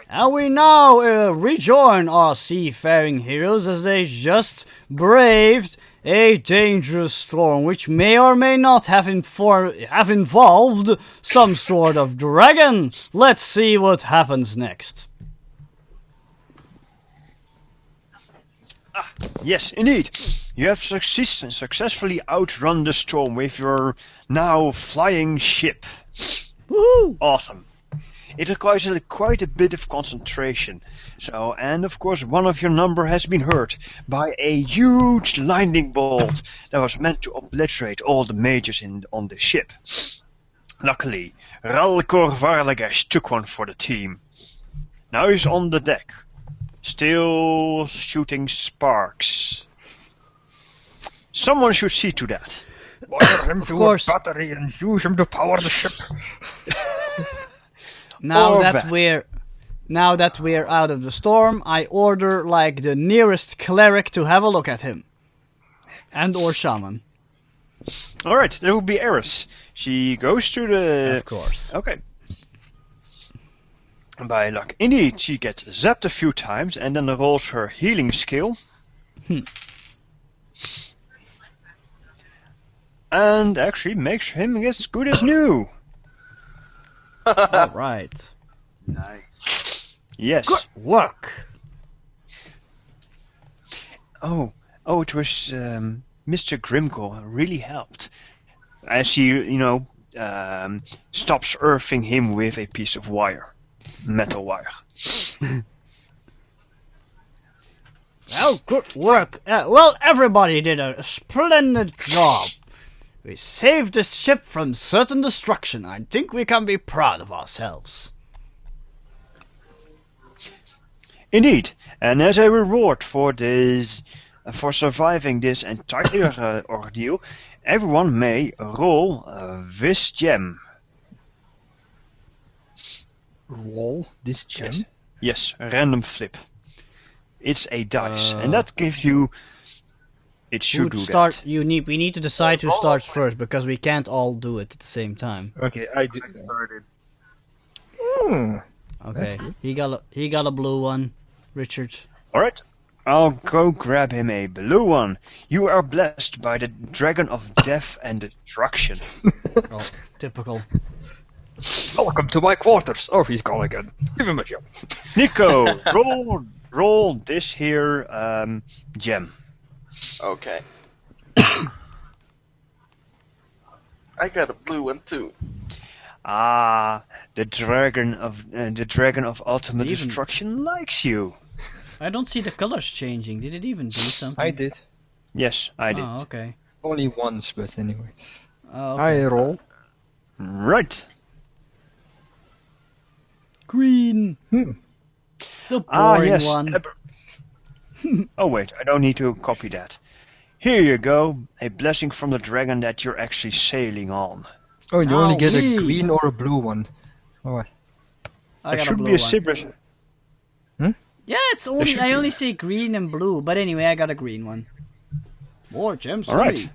And we now rejoin our seafaring heroes as they just braved a dangerous storm, which may or may not have involved some sort of dragon. Let's see what happens next. Yes, indeed. You have successfully outrun the storm with your now flying ship. Woohoo! Awesome. It requires quite a bit of concentration. So, and of course, one of your number has been hurt by a huge lightning bolt that was meant to obliterate all the mages on the ship. Luckily, Ralkor Varlagash took one for the team. Now he's on the deck, still shooting sparks. Someone should see to that. Wire him Of to course. a battery and use him to power the ship. Now Or that we're out of the storm, I order like the nearest cleric to have a look at him. And or shaman. Alright, that would be Eris. She goes to the... Of course. Okay. By luck. Indeed, she gets zapped a few times and then rolls her healing skill. And actually makes him as good as new. Alright. Nice. Yes. Good work. Oh, it was Mr. Grimgor really helped. As she, stops earthing him with a piece of wire. Metal wire. Well, good work. Well, everybody did a splendid job. We saved the ship from certain destruction. I think we can be proud of ourselves. Indeed, and as a reward for surviving this entire ordeal, everyone may roll this gem. Roll this gem? Yes, a random flip. It's a dice, and that gives you... It should do that. We need to decide who starts first, because we can't all do it at the same time. Okay, I do. Started. Okay, he got a blue one, Richard. Alright, I'll go grab him a blue one. You are blessed by the dragon of death and destruction. Oh, typical. Welcome to my quarters. Oh, he's gone again. Give him a gem. Nico, roll this here gem. Okay. I got a blue one too. Ah, the dragon of ultimate Even- destruction likes you. I don't see the colors changing. Did it even do something? I did. Yes, I did. Oh, okay. Only once, but anyway. Oh, okay. I roll. Right. Green. The boring Ah, yes. one. Oh wait, I don't need to copy that. Here you go, a blessing from the dragon that you're actually sailing on. Oh, you only get a Owie. green or a blue one. Alright. I It got a should blue be a one. Cyber. Yeah, it's only should I be- only see green and blue, but anyway, I got a green one. More gems. for Alright. me.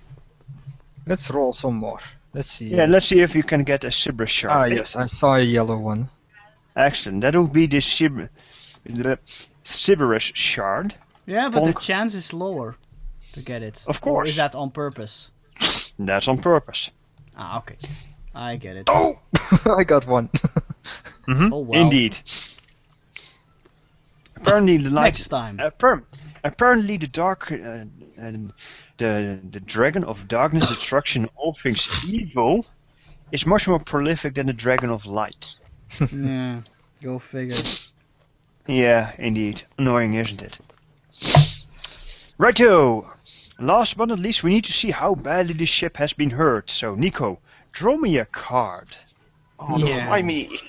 Let's roll some more. Let's see. Yeah, let's see if you can get a Cyber shard. Ah, yes, I saw a yellow one. Excellent. That will be the Cyberus shard. Yeah, but the Bonk. chance is lower to get it. Of Or course. is that on purpose? That's on purpose. Ah, okay. I get it. Oh! I got one. Mhm. Oh, wow. Indeed. Apparently the light. Next time. Apparently the dark, the dragon of darkness, destruction, all things evil, is much more prolific than the dragon of light. Yeah, go figure. Yeah, indeed. Annoying, isn't it? Righto! Last but not least, we need to see how badly the ship has been hurt. So, Nico, draw me a card. Oh, Yeah. no, why me?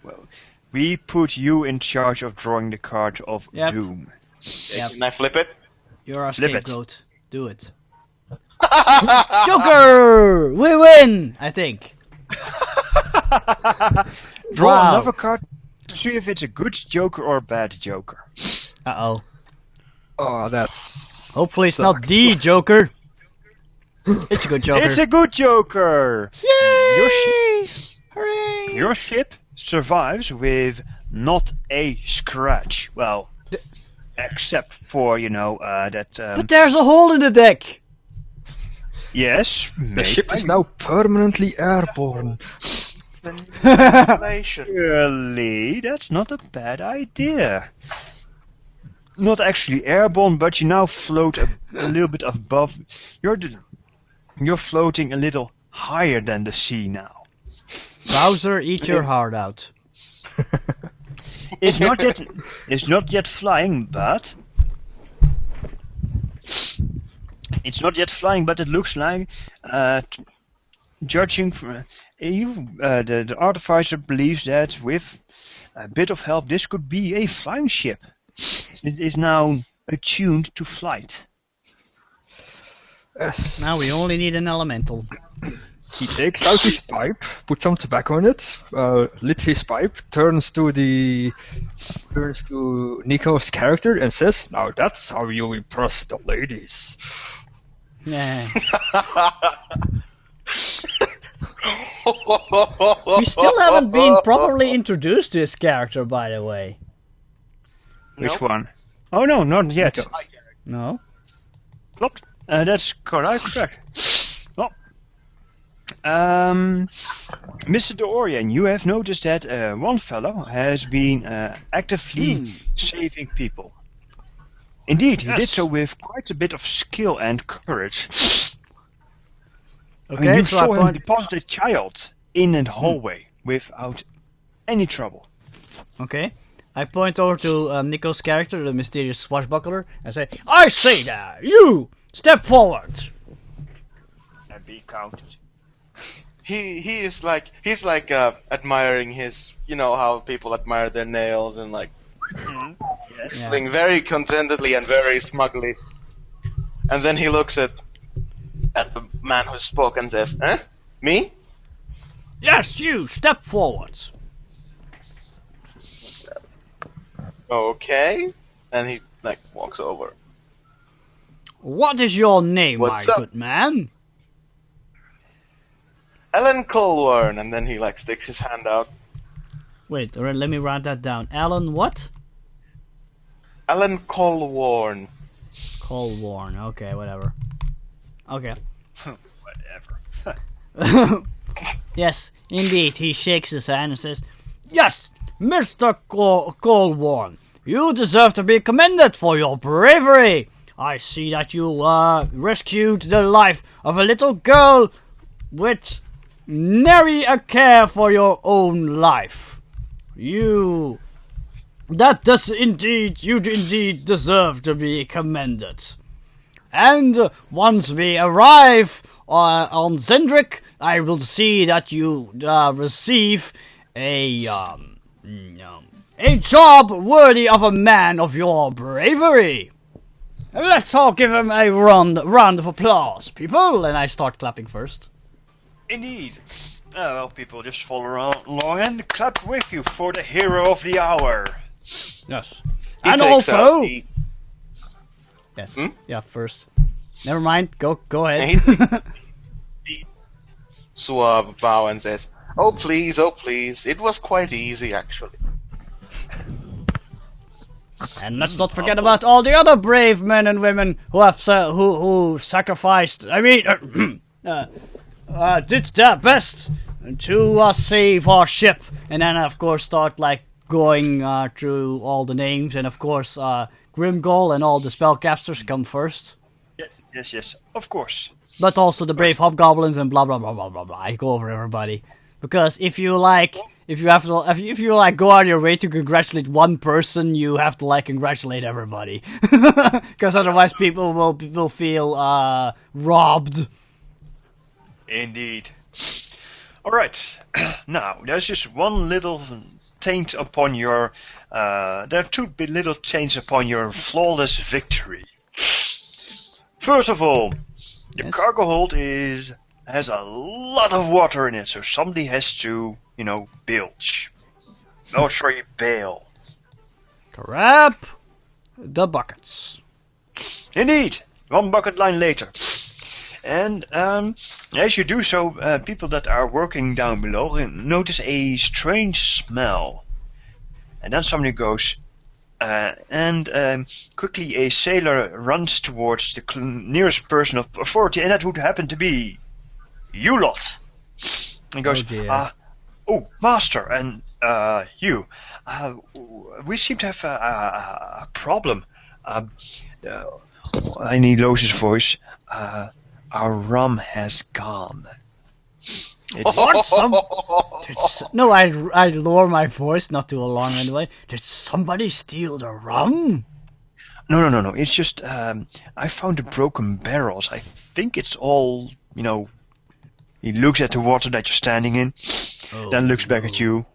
Well, we put you in charge of drawing the card of Yep. doom. Yep. Can I flip it? You're our Flip it. scapegoat. Do it. Joker! We win! I think. Draw Wow. another card to see if it's a good Joker or a bad Joker. Uh-oh. Oh, that's... Hopefully it's not the Joker. It's a good Joker. It's a good Joker! Yay! Your, Hooray! your ship survives with not a scratch. Well, except for, that... But there's a hole in the deck! yes, The ship is now permanently airborne. Manipulation. Really, that's not a bad idea. Not actually airborne, but you now float a little bit above. You're floating a little higher than the sea now. Bowser, eat your heart out. It's not yet flying, but it looks like, judging from the artificer believes that with a bit of help, this could be a flying ship. It is now attuned to flight. Now we only need an elemental. He takes out his pipe, puts some tobacco in it, lit his pipe, turns to Nico's character and says, "Now that's how you impress the ladies." Yeah. We still haven't been properly introduced to this character, by the way. Which one? Oh no, not yet. No? Klopt. That's correct. Well, Mr. DeOrian, you have noticed that one fellow has been actively saving people. Indeed, he did so with quite a bit of skill and courage. Okay, You so saw I him point... deposit a child in a hallway without any trouble. Okay. I point over to Nico's character, the mysterious swashbuckler, and say, "I say there! You! Step forward!" And be counted. He's like admiring his, how people admire their nails and like Yes. whistling very contentedly and very smugly. And then he looks at the man who spoke and says, "Huh? Me? Yes, you! Step forward! Okay." And he like walks over. What is your name, What's my up? good man? Alan Colworn, and then he like sticks his hand out. Wait, let me write that down. Alan what? Alan Colworn. Colworn. Okay, whatever. Okay. Whatever. Yes, indeed, he shakes his hand and says, "Yes, Mr. Colworn, you deserve to be commended for your bravery. I see that you rescued the life of a little girl with nary a care for your own life. You indeed deserve to be commended. And once we arrive on Xen'drik, I will see that you receive a job worthy of a man of your bravery. Let's all give him a round of applause, people." And I start clapping first. Indeed. Well, people, just follow along and clap with you for the hero of the hour. Yes. He And takes out also... the- Yes. Hmm? Yeah, first. Never mind. Go ahead. and he takes the suave bow and says, oh please, it was quite easy actually." And let's not forget about all the other brave men and women who have who sacrificed. I mean, did their best to save our ship. And then, of course, start like going through all the names. And of course, Grimgol and all the spellcasters come first. Yes, of course. But also the brave hobgoblins and blah blah blah blah blah blah. I go over everybody because if you like go out of your way to congratulate one person, you have to like congratulate everybody, because otherwise people will feel robbed. Indeed. Alright, now, there's just one little taint upon your... there are two little taints upon your flawless victory. First of all, the cargo hold has a lot of water in it, so somebody has to, bilge. No, sorry, bail. Grab the buckets. Indeed, one bucket line later. And as you do so, people that are working down below notice a strange smell. And then somebody goes, and quickly a sailor runs towards the nearest person of authority, and that would happen to be you lot. And goes, oh, master, and you, we seem to have a problem. And he lowers his voice. Our rum has gone. It's No, I lower my voice, not too long anyway. Did somebody steal the rum? No. It's just I found the broken barrels. I think it's all, He looks at the water that you're standing in, then looks back at you.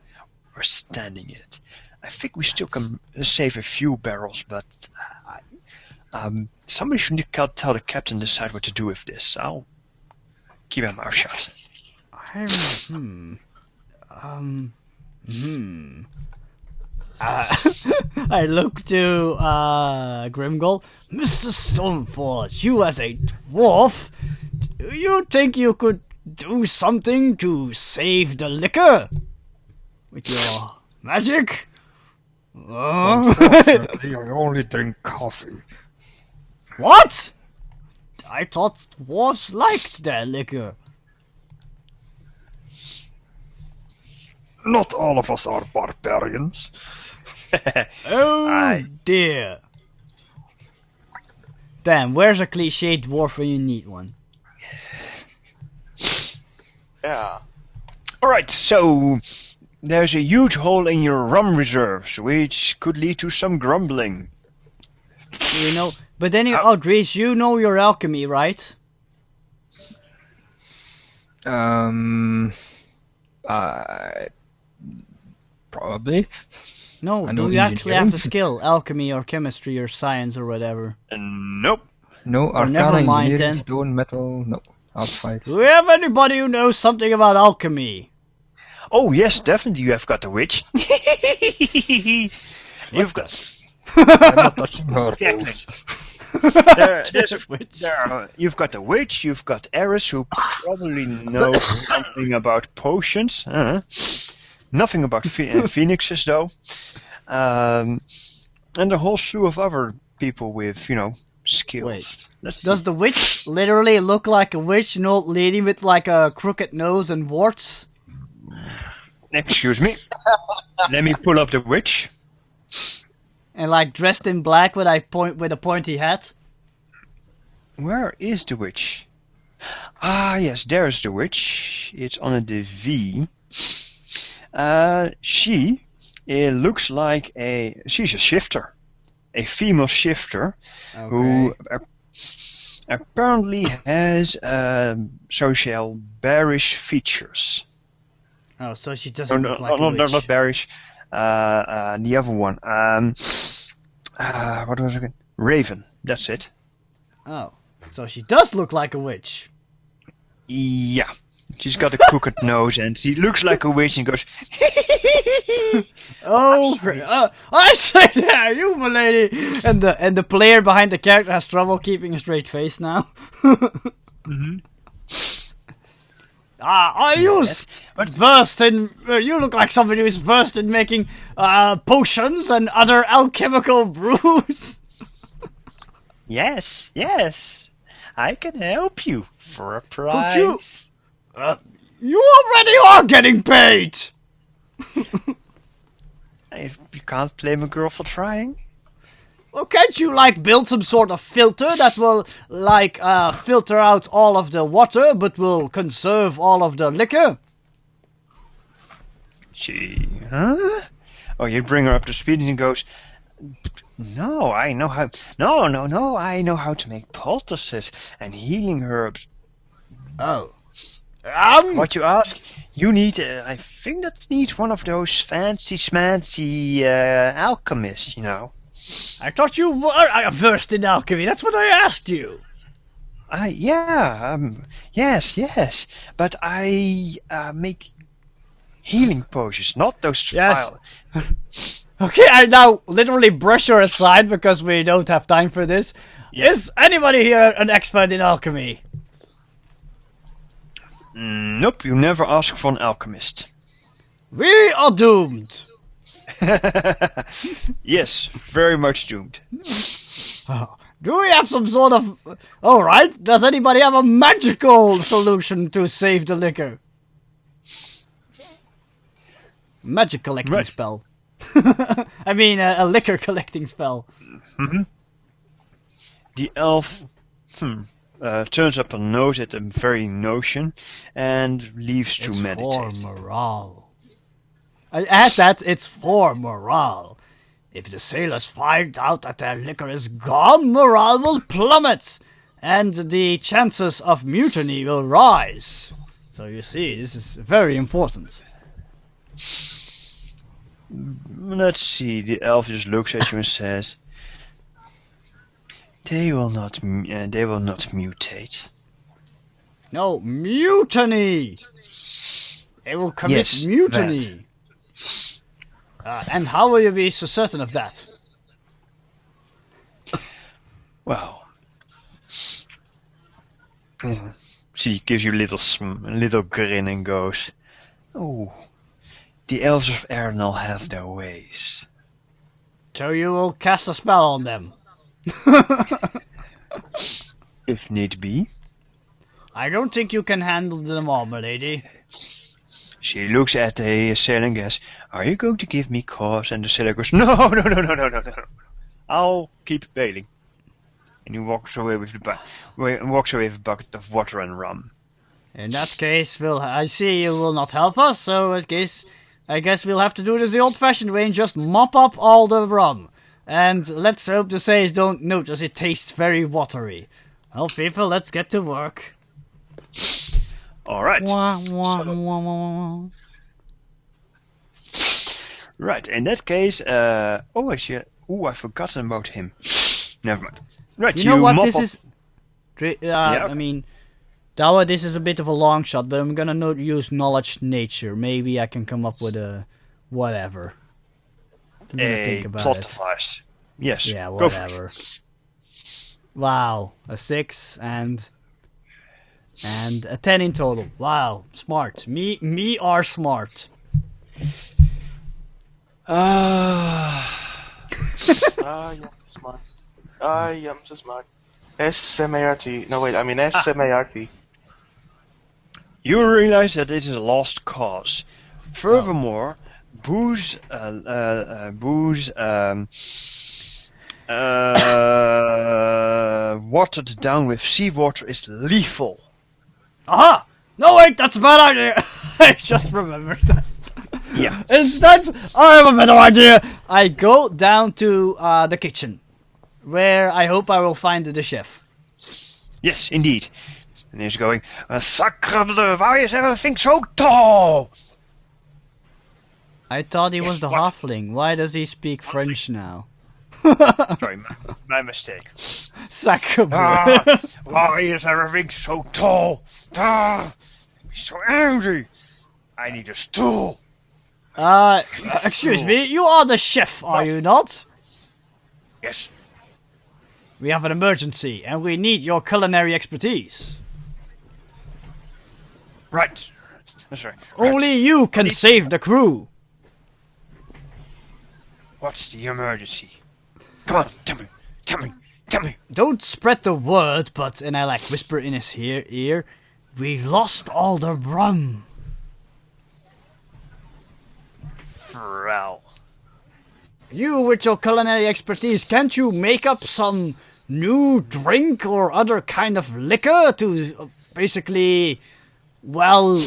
We're standing in it. I think we still can save a few barrels, but somebody should tell the captain decide what to do with this. I'll keep my mouth shut. I look to Grimgold. Mr. Stoneforge, you as a dwarf, do you think you could do something to save the liquor? With your magic? Unfortunately, I only drink coffee. What? I thought dwarves liked their liquor. Not all of us are barbarians. Oh dear. Damn, where's a cliche dwarf when you need one? Yeah. Alright, so there's a huge hole in your rum reserves, which could lead to some grumbling. But then Dries, you know your alchemy, right? Probably. No, do you actually have the skill? Alchemy or chemistry or science or whatever? Nope. No, Or never arcana, mind engineering, then. stone, metal, no. Outside. Do we have anybody who knows something about alchemy? Oh yes, definitely you have got the witch. You've got... I'm not touching her. Exactly. You've got the witch, you've got Eris, who probably knows something about potions. Nothing about phoenixes, though. And a whole slew of other people with, skills. Wait, does the witch literally look like a witch, an old lady with like a crooked nose and warts? Excuse me. Let me pull up the witch. And like dressed in black with a pointy hat? Where is the witch? Ah, yes, there's the witch. It's on the V. She looks like she's a shifter. A female shifter. Okay. Who apparently has social bearish features. Oh, so she doesn't look like a witch. No, not bearish. The other one. What was it again? Raven. That's it. Oh, so she does look like a witch. Yeah. She's got a crooked nose and she looks like a witch and goes... I say there, you milady! And the player behind the character has trouble keeping a straight face now. Mm-hmm. Are you versed in... you look like somebody who's versed in making potions and other alchemical brews. Yes. I can help you for a price. You already are getting paid! You can't blame a girl for trying. Well, can't you, build some sort of filter that will, filter out all of the water, but will conserve all of the liquor? Huh? Oh, you bring her up to speed and she goes, No, I know how... No, I know how to make poultices and healing herbs. Oh. What you ask? You need, I think that needs one of those fancy-schmancy alchemists, I thought you were versed in alchemy. That's what I asked you. Yes. But I make healing potions, not those. Yes. Okay, I now literally brush her aside because we don't have time for this. Yes. Is anybody here an expert in alchemy? Nope, you never ask for an alchemist. We are doomed. Yes, very much doomed. Do we have some sort of... Alright, does anybody have a magical solution to save the liquor? Magic collecting spell. I mean, a liquor collecting spell. The elf turns up a nose at the very notion and leaves to meditate. It's for morale. I add that it's for morale. If the sailors find out that their liquor is gone, morale will plummet, and the chances of mutiny will rise. So you see, this is very important. Let's see, the elf just looks at you and says, They will not mutate. No, mutiny! They will commit mutiny. And how will you be so certain of that? Well, she gives you a little grin and goes, "Oh, the elves of Eberron have their ways." So you will cast a spell on them? If need be. I don't think you can handle them all, milady. She looks at the sailor and goes, "Are you going to give me cause?" And the sailor goes, No. I'll keep bailing." And he walks away with a bucket of water and rum. In that case, I see you will not help us, so I guess we'll have to do this the old-fashioned way and just mop up all the rum. And let's hope the sailors don't notice it tastes very watery. Well, people, let's get to work. Alright. Right, in that case, actually, I've forgotten about him. Never mind. Right, you know what, mop this up... is... I mean, Dawa, this is a bit of a long shot, but I'm gonna use knowledge nature. Maybe I can come up with a... whatever. A plot device. Yes, yeah, go for whatever. it. Wow, a 6 and a 10 in total. Wow, smart. Me are smart. I am smart. I am so smart. S-M-A-R-T. No, wait, I mean S-M-A-R-T. You realize that it is a lost cause. Furthermore, booze watered down with seawater is lethal. Aha! No, wait, that's a bad idea. I just remembered this. Yeah. Instead, I have a better idea. I go down to the kitchen, where I hope I will find the chef. Yes, indeed. And he's going, Sacre bleu, why is everything so tall? I thought he was the halfling. Why does he speak French now? Sorry, my mistake. Sacre bleu. Why is everything so tall? I'm so angry. I need a stool. Excuse me, you are the chef, are you not? Yes. We have an emergency, and we need your culinary expertise. Right. That's right. Only you can save the crew. What's the emergency? Come on, tell me. Don't spread the word, but, and I like whisper in his ear, we lost all the rum. Well. You with your culinary expertise, can't you make up some new drink or other kind of liquor to basically, well,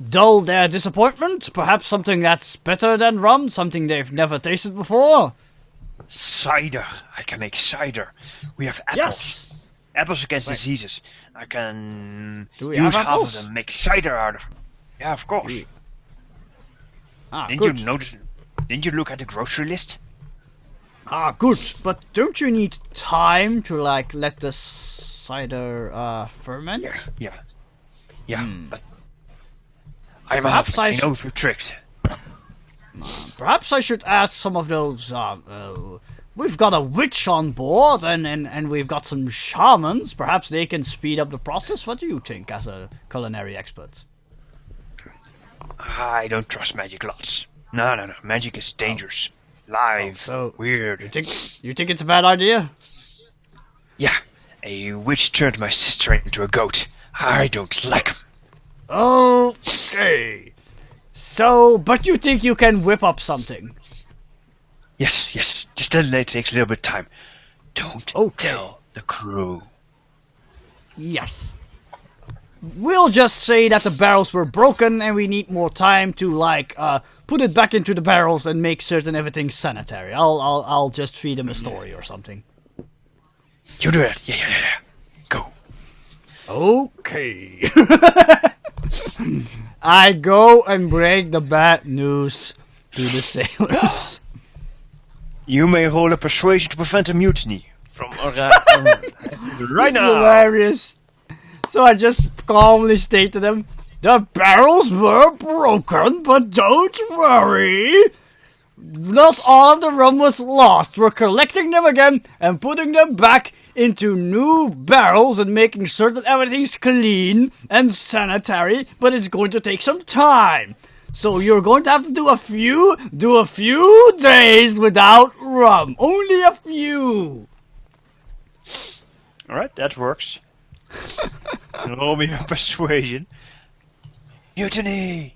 dull their disappointment? Perhaps something that's better than rum, something they've never tasted before? Cider. I can make cider. We have apples. Yes. Apples against diseases. I can Do we use have half apples? of them, make cider out of them. Yeah, of course. Didn't Good. you notice? Didn't you look at the grocery list? Good. But don't you need time to, like, let the cider ferment? Yeah. But I'm a half. I know a few tricks. Perhaps I should ask some of those, we've got a witch on board, and we've got some shamans. Perhaps they can speed up the process. What do you think, as a culinary expert? I don't trust magic lots. No. Magic is dangerous. Live. So Weird. you think it's a bad idea? Yeah. A witch turned my sister into a goat. I don't like him. Okay. So, but you think you can whip up something? Yes. Just that takes a little bit of time. Don't tell the crew. Yes. We'll just say that the barrels were broken and we need more time to put it back into the barrels and make certain everything's sanitary. I'll just feed him a story or something. You do that. Yeah. Go. Okay. I go and break the bad news to the sailors. You may roll a persuasion to prevent a mutiny. From right It's now. hilarious. So I just calmly state to them, the barrels were broken, but don't worry. Not all the rum was lost. We're collecting them again and putting them back into new barrels and making certain everything's clean and sanitary, but it's going to take some time. So you're going to have to do a few days without rum. Only a few. Alright, that works. Roll me a persuasion. Mutiny!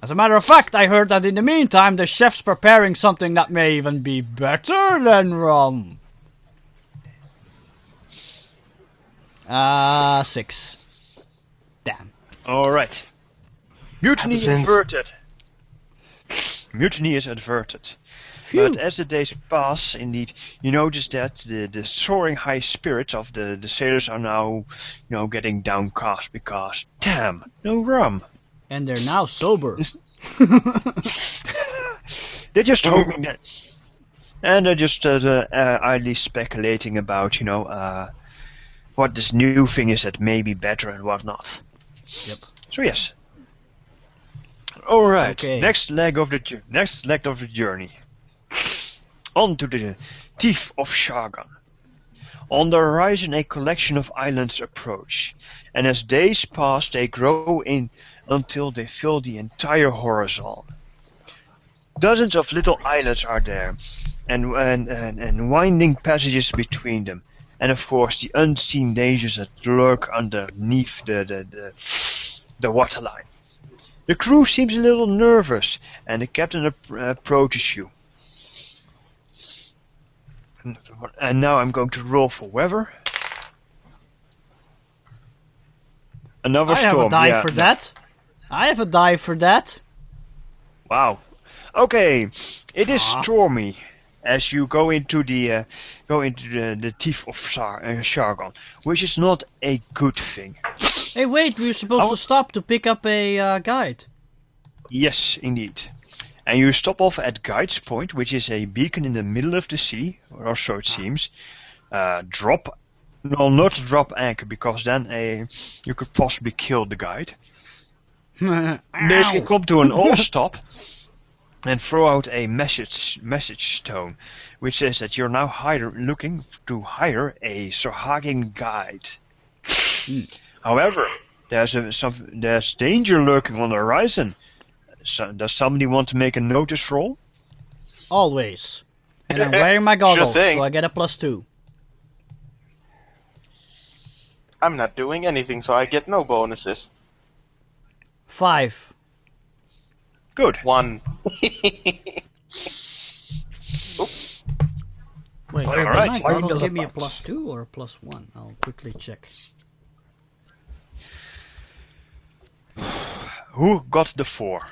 As a matter of fact, I heard that in the meantime the chef's preparing something that may even be better than rum. 6. Damn. Alright. Mutiny Absence. averted. Mutiny is averted. Phew. But as the days pass, indeed, you notice that the soaring high spirits of the sailors are now, getting downcast because, damn, no rum. And they're now sober. They're just hoping that, and they're just idly speculating about, what this new thing is that may be better and whatnot. Yep. So yes. All right. Okay. Next leg of the journey. On to the Thief of Xen'drik. On the horizon, a collection of islands approach, and as days pass, they grow in until they fill the entire horizon. Dozens of little islands are there, and winding passages between them, and of course the unseen dangers that lurk underneath the waterline. The crew seems a little nervous, and the captain approaches you. And now I'm going to roll for weather. Another I have storm. a die yeah. for that. I have a die for that. Wow. Okay, it is stormy as you go into the Thief of Xen'drik, which is not a good thing. Hey, wait, we were supposed to stop to pick up a guide. Yes, indeed. And you stop off at Guide's Point, which is a beacon in the middle of the sea, or so it seems. Not drop anchor, because then you could possibly kill the guide. Basically come to an all stop and throw out a message stone, which says that you're now looking to hire a Xen'drik guide. However, there's danger lurking on the horizon. So, does somebody want to make a notice roll? Always. And I'm wearing my goggles, thing. so I get a +2. I'm not doing anything, so I get no bonuses. 5. Good. 1. Wait, All did right, my fine, goggles does give me a it +2 or a +1? I'll quickly check. Who got the 4?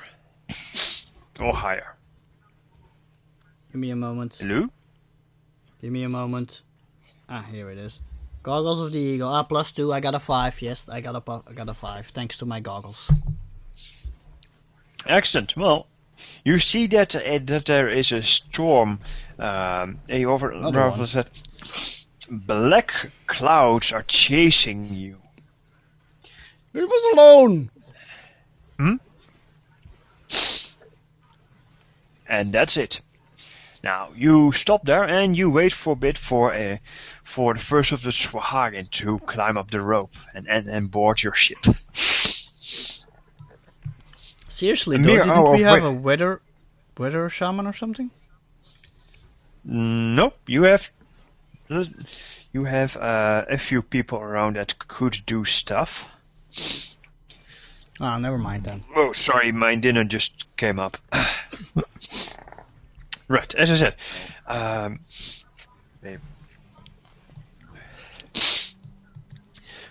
Or higher? Give me a moment. Hello? Give me a moment. Here it is. Goggles of the Eagle. +2. I got a 5. Yes, I got a 5. Thanks to my goggles. Excellent. Well, you see that there is a storm. That black clouds are chasing you. Leave us alone! And that's it. Now you stop there and you wait for a bit for the first of the Xen'drik to climb up the rope and board your ship. Seriously, A though, mere didn't hour we of have wait- a weather shaman or something? Nope, you have a few people around that could do stuff. Ah, never mind then. Oh, sorry, my dinner just came up. Right, as I said, Babe.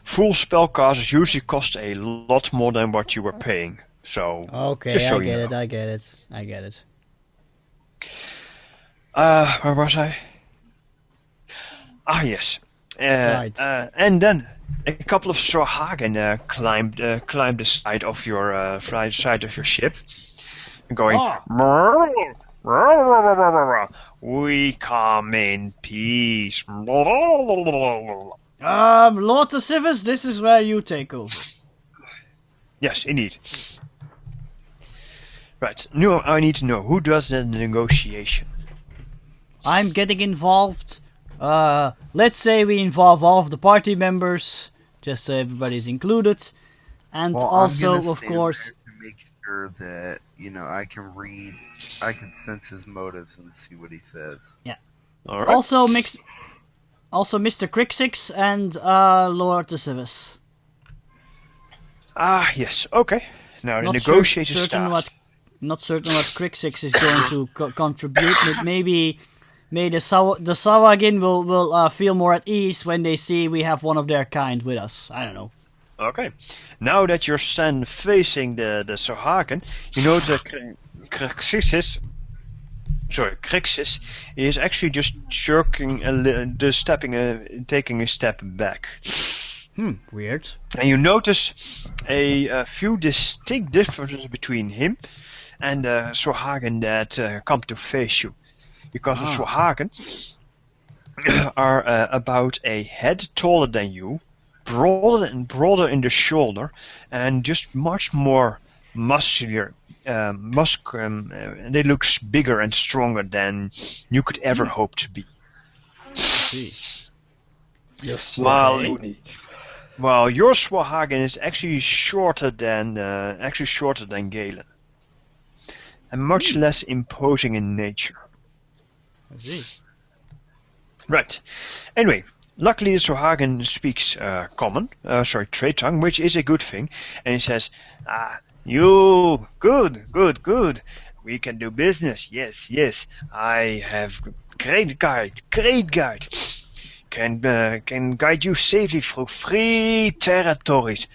full spellcasters usually cost a lot more than what you were paying. So, Okay, just so I you get know. it, I get it, I get it. Where was I? Ah, yes. Right. And then a couple of Sorhagen climbed the side of your ship, going. We come in peace. Lord Sivis, this is where you take over. Yes, indeed. Right. Now I need to know who does the negotiation. I'm getting involved. Let's say we involve all of the party members, just so everybody's included. And Well, also, I'm gonna of stay course... there to make sure that, I can sense his motives and see what he says. All right. Also, Mr. Crixix and Lord Sivis. Ah, yes. Okay. Now the Not negotiation certain starts. Not certain what Crixix is going to contribute, but maybe the Sawagin will feel more at ease when they see we have one of their kind with us. I don't know. Okay. Now that you're stand facing the Sorhagen, you notice that Crixis is actually just taking a step back. Weird. And you notice a few distinct differences between him and the Sorhagen that come to face you. Because the Sorhagen are about a head taller than you, broader in the shoulder, and just much more muscular. They look bigger and stronger than you could ever hope to be. See. Yes, While- okay. While your Sorhagen is actually shorter than Galen, and much less imposing in nature. I see. Right. Anyway, luckily the Sorhagen speaks trade tongue, which is a good thing, and he says, you, good. We can do business, yes. I have great guide. Can guide you safely through free territories.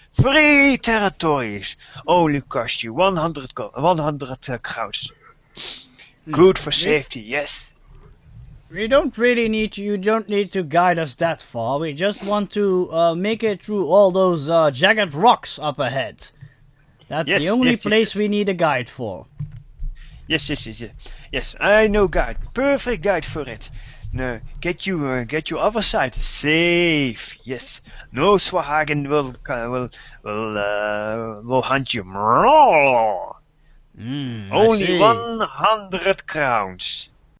Only cost you 100 krauts. Good for safety, yes. We don't really need you don't need to guide us that far. We just want to make it through all those jagged rocks up ahead. That's Yes, the only yes, place yes. we need a guide for. Yes. Yes, I know guide. Perfect guide for it. No, get you other side safe. Yes, no Sorhagen will hunt you. I Only see. 100 crowns.